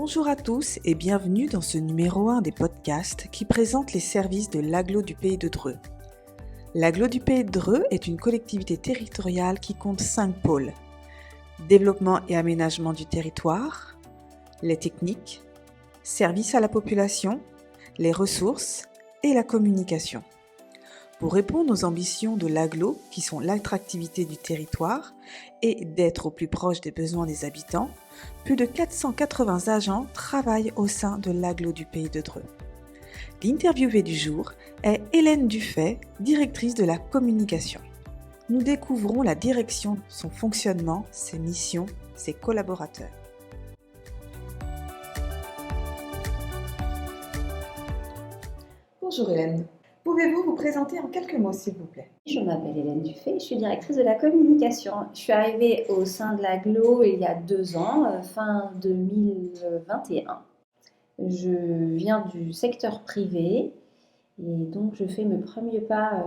Bonjour à tous et bienvenue dans ce numéro 1 des podcasts qui présente les services de l'Agglo du Pays de Dreux. L'Agglo du Pays de Dreux est une collectivité territoriale qui compte 5 pôles. Développement et aménagement du territoire, les techniques, services à la population, les ressources et la communication. Pour répondre aux ambitions de l'Agglo, qui sont l'attractivité du territoire et d'être au plus proche des besoins des habitants, plus de 480 agents travaillent au sein de l'Agglo du Pays de Dreux. L'interviewée du jour est Hélène Dufay, directrice de la communication. Nous découvrons la direction, son fonctionnement, ses missions, ses collaborateurs. Bonjour Hélène. Pouvez-vous vous présenter en quelques mots, s'il vous plaît? Je m'appelle Hélène Dufay, je suis directrice de la communication. Je suis arrivée au sein de l'Agglo il y a 2 ans, fin 2021. Je viens du secteur privé et donc je fais mes premiers pas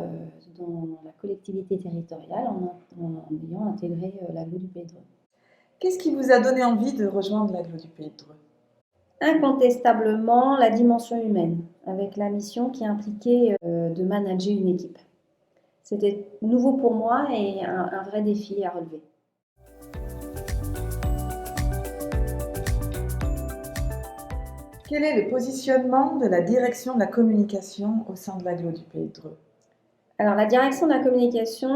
dans la collectivité territoriale en ayant intégré l'Agglo du Pays de Dreux. Qu'est-ce qui vous a donné envie de rejoindre l'Agglo du Pays de Dreux? Incontestablement, la dimension humaine, avec la mission qui impliquait de manager une équipe. C'était nouveau pour moi et un vrai défi à relever. Quel est le positionnement de la direction de la communication au sein de l'Agglo du Pays de Dreux? Alors, la direction de la communication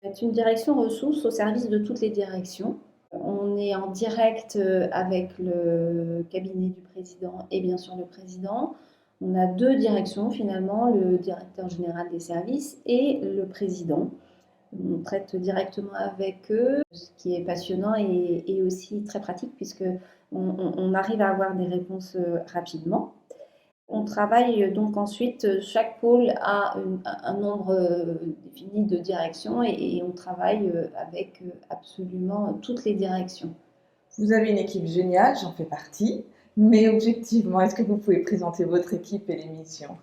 est une direction ressources au service de toutes les directions. On est en direct avec le cabinet du président et bien sûr le président. On a 2 directions finalement, le directeur général des services et le président. On traite directement avec eux, ce qui est passionnant et aussi très pratique puisque on arrive à avoir des réponses rapidement. On travaille donc ensuite, chaque pôle a un nombre défini de directions et on travaille avec absolument toutes les directions. Vous avez une équipe géniale, j'en fais partie, mais objectivement, est-ce que vous pouvez présenter votre équipe et les missions?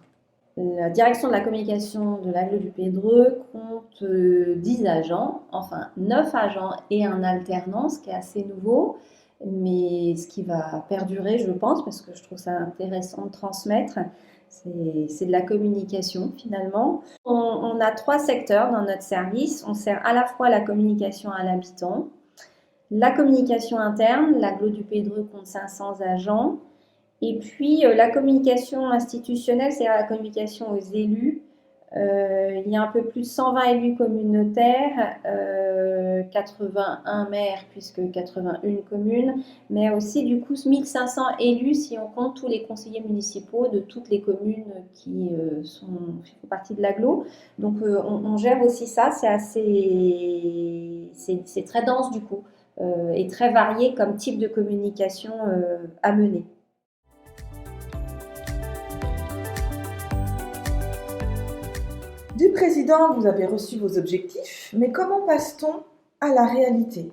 La direction de la communication de l'Agglo du Pays de Dreux compte 10 agents, enfin 9 agents et un alternant, ce qui est assez nouveau, mais ce qui va perdurer, je pense, parce que je trouve ça intéressant de transmettre, c'est de la communication finalement. On a 3 secteurs dans notre service. On sert à la fois la communication à l'habitant, la communication interne, l'Agglo du Pays de Dreux compte 500 agents, et puis la communication institutionnelle, c'est la communication aux élus. Il y a un peu plus de 120 élus communautaires, 81 maires puisque 81 communes, mais aussi du coup 1500 élus si on compte tous les conseillers municipaux de toutes les communes qui font partie de l'Agglo. Donc on gère aussi ça, c'est très dense du coup et très varié comme type de communication à mener. Du président, vous avez reçu vos objectifs, mais comment passe-t-on à la réalité?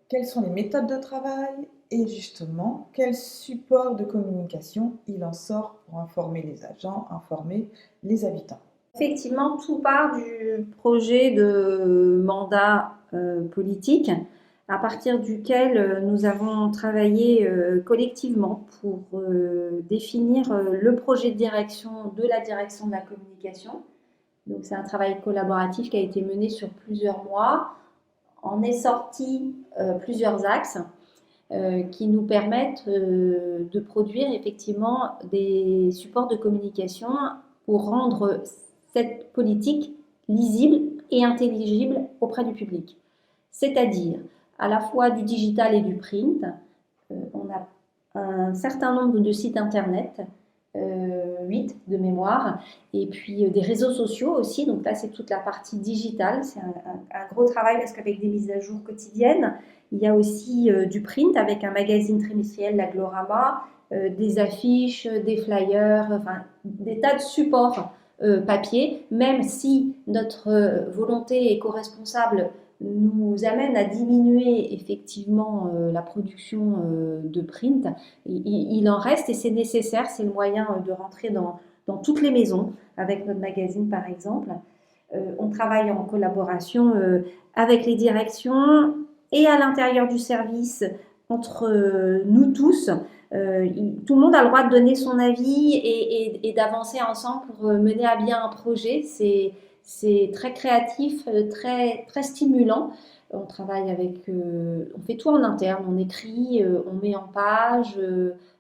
Quelles sont les méthodes de travail et justement, quel support de communication il en sort pour informer les agents, informer les habitants? Effectivement, tout part du projet de mandat politique à partir duquel nous avons travaillé collectivement pour définir le projet de direction de la direction de la communication. Donc c'est un travail collaboratif qui a été mené sur plusieurs mois. En est sorti plusieurs axes qui nous permettent de produire effectivement des supports de communication pour rendre cette politique lisible et intelligible auprès du public. C'est-à-dire à la fois du digital et du print. On a un certain nombre de sites internet, 8 de mémoire, et puis des réseaux sociaux aussi. Donc là, c'est toute la partie digitale. C'est un gros travail parce qu'avec des mises à jour quotidiennes, il y a aussi du print avec un magazine trimestriel, l'Aglorama, des affiches, des flyers, enfin des tas de supports papier, même si notre volonté éco-responsable nous amène à diminuer effectivement la production de print, il en reste et c'est nécessaire, c'est le moyen de rentrer dans toutes les maisons avec notre magazine par exemple. On travaille en collaboration avec les directions et à l'intérieur du service entre nous tous. Tout le monde a le droit de donner son avis et d'avancer ensemble pour mener à bien un projet. C'est très créatif, très, très stimulant. On travaille on fait tout en interne, on écrit, on met en page,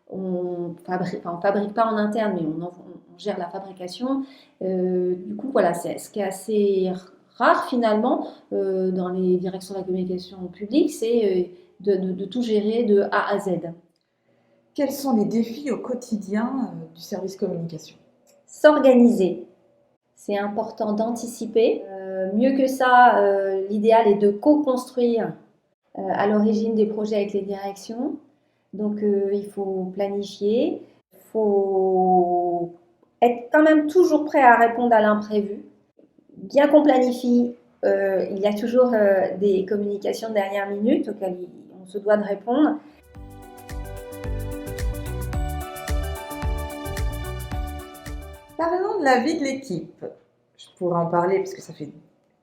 on fabrique pas en interne, mais on gère la fabrication. Du coup, voilà, c'est ce qui est assez rare finalement dans les directions de la communication publique, c'est de tout gérer de A à Z. Quels sont les défis au quotidien du service communication? S'organiser. C'est important d'anticiper. Mieux que ça, l'idéal est de co-construire à l'origine des projets avec les directions. Donc, il faut planifier. Il faut être quand même toujours prêt à répondre à l'imprévu. Bien qu'on planifie, il y a toujours des communications de dernière minute auxquelles on se doit de répondre. Parlons de la vie de l'équipe. Je pourrais en parler parce que ça fait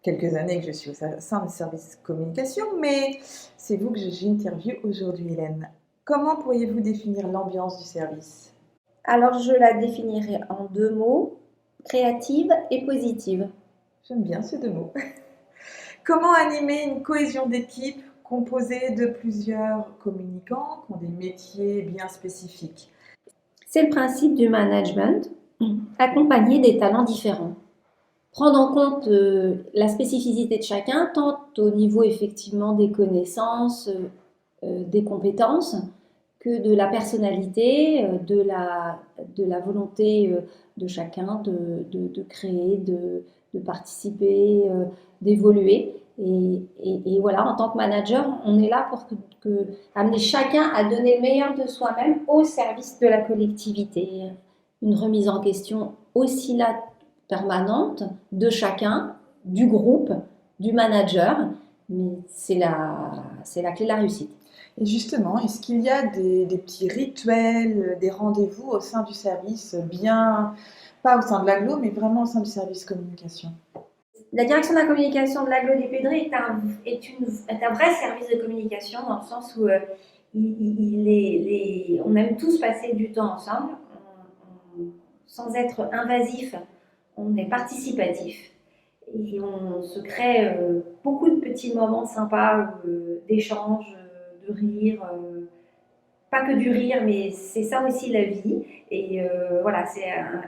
quelques années que je suis au sein du service communication, mais c'est vous que j'interviewe aujourd'hui, Hélène. Comment pourriez-vous définir l'ambiance du service? Alors, je la définirai en 2 mots, créative et positive. J'aime bien ces 2 mots. Comment animer une cohésion d'équipe composée de plusieurs communicants qui ont des métiers bien spécifiques? C'est le principe du management, accompagner des talents différents. Prendre en compte la spécificité de chacun, tant au niveau effectivement des connaissances, des compétences, que de la personnalité, de la volonté de chacun de créer, de participer, d'évoluer. Et voilà, en tant que manager, on est là pour amener chacun à donner le meilleur de soi-même au service de la collectivité. Une remise en question aussi là permanente de chacun, du groupe, du manager, mais c'est la clé de la réussite. Et justement, est-ce qu'il y a des petits rituels, des rendez-vous au sein du service, bien, pas au sein de l'agglo, mais vraiment au sein du service communication? La direction de la communication de l'agglo des Pédrés est un vrai service de communication dans le sens où on aime tous passer du temps ensemble, sans être invasif, on est participatif et on se crée beaucoup de petits moments sympas d'échange, de rire, pas que du rire, mais c'est ça aussi la vie. Et voilà, c'est un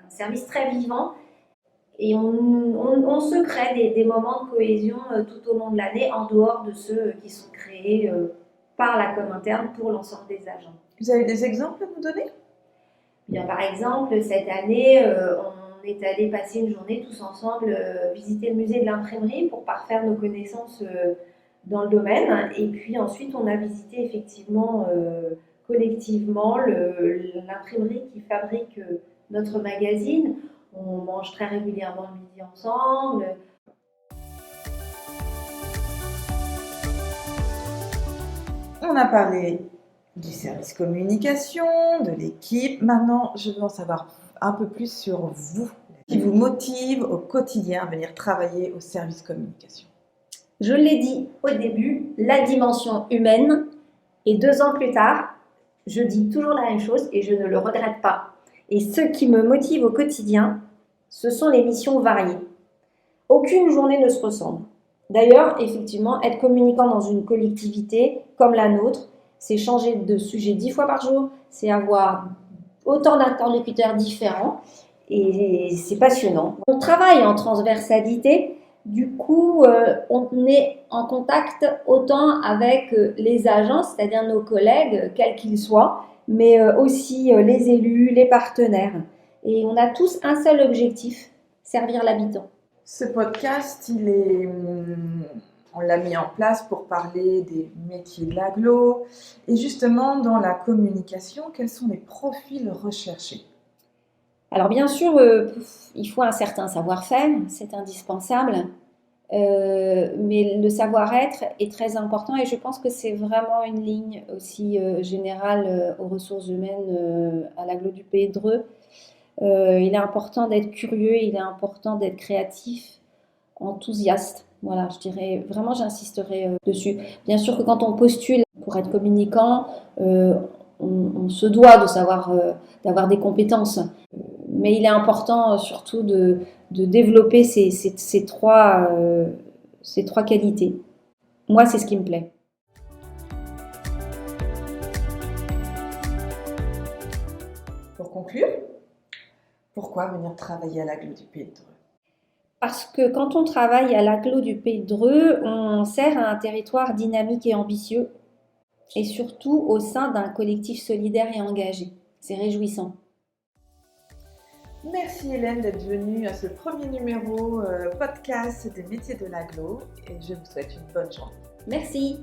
service très vivant. Et on se crée des moments de cohésion tout au long de l'année, en dehors de ceux qui sont créés par la com interne pour l'ensemble des agents. Vous avez des exemples à nous donner? Bien, par exemple, cette année, on est allé passer une journée tous ensemble visiter le musée de l'imprimerie pour parfaire nos connaissances dans le domaine. Et puis ensuite, on a visité effectivement collectivement l'imprimerie qui fabrique notre magazine. On mange très régulièrement le midi ensemble. On a parlé du service communication, de l'équipe. Maintenant, je veux en savoir un peu plus sur vous, qui vous motive au quotidien à venir travailler au service communication. Je l'ai dit au début, la dimension humaine. Et 2 ans plus tard, je dis toujours la même chose et je ne le regrette pas. Et ce qui me motive au quotidien, ce sont les missions variées. Aucune journée ne se ressemble. D'ailleurs, effectivement, être communicant dans une collectivité comme la nôtre, c'est changer de sujet 10 fois par jour, c'est avoir autant d'interlocuteurs différents et c'est passionnant. On travaille en transversalité, du coup, on est en contact autant avec les agents, c'est-à-dire nos collègues, quels qu'ils soient, mais aussi les élus, les partenaires. Et on a tous un seul objectif, servir l'habitant. Ce podcast, on l'a mis en place pour parler des métiers de l'agglo. Et justement, dans la communication, quels sont les profils recherchés? Alors bien sûr, il faut un certain savoir-faire, c'est indispensable. Mais le savoir-être est très important et je pense que c'est vraiment une ligne aussi générale aux ressources humaines à l'agglo du Pays de Dreux. Il est important d'être curieux, il est important d'être créatif, enthousiaste. Voilà, je dirais vraiment, j'insisterai dessus. Bien sûr que quand on postule pour pour être communicant, on se doit de savoir, d'avoir des compétences. Mais il est important surtout de développer ces trois qualités. Moi, c'est ce qui me plaît. Pour conclure, pourquoi venir travailler à l'Agglo du Pays de Dreux? Parce que quand on travaille à l'Agglo du Pays de Dreux, on sert à un territoire dynamique et ambitieux, et surtout au sein d'un collectif solidaire et engagé. C'est réjouissant. Merci Hélène d'être venue à ce premier numéro podcast des métiers de l'Agglo et je vous souhaite une bonne journée. Merci.